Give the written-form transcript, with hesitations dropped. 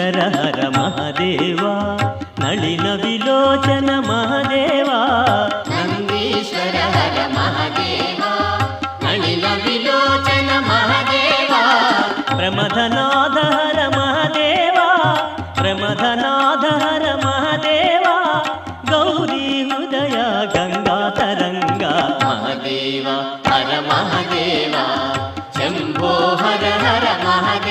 ನಂದೀಶ್ವರ ಹರ ಮಹಾದೇವ ನಳಿನ ವಿಲೋಚನ ಮಹಾದೇವ ನಂದೀಶ್ವರ ಹರ ಮಹಾದೇವ ನಳಿನ ವಿಲೋಚನ ಮಹಾದೇವ ಪ್ರಮಥನಾದ ಹರ ಮಹಾದೇವ ಪ್ರಮಥನಾದ ಹರ ಮಹಾದೇವ ಗೌರಿ ಹೃದಯ ಗಂಗಾ ತರಂಗ ಮಹಾದೇವ ಹರ ಮಹಾದೇವ ಶಂಭೋ ಹರ ಹರ ಮಹಾದೇವ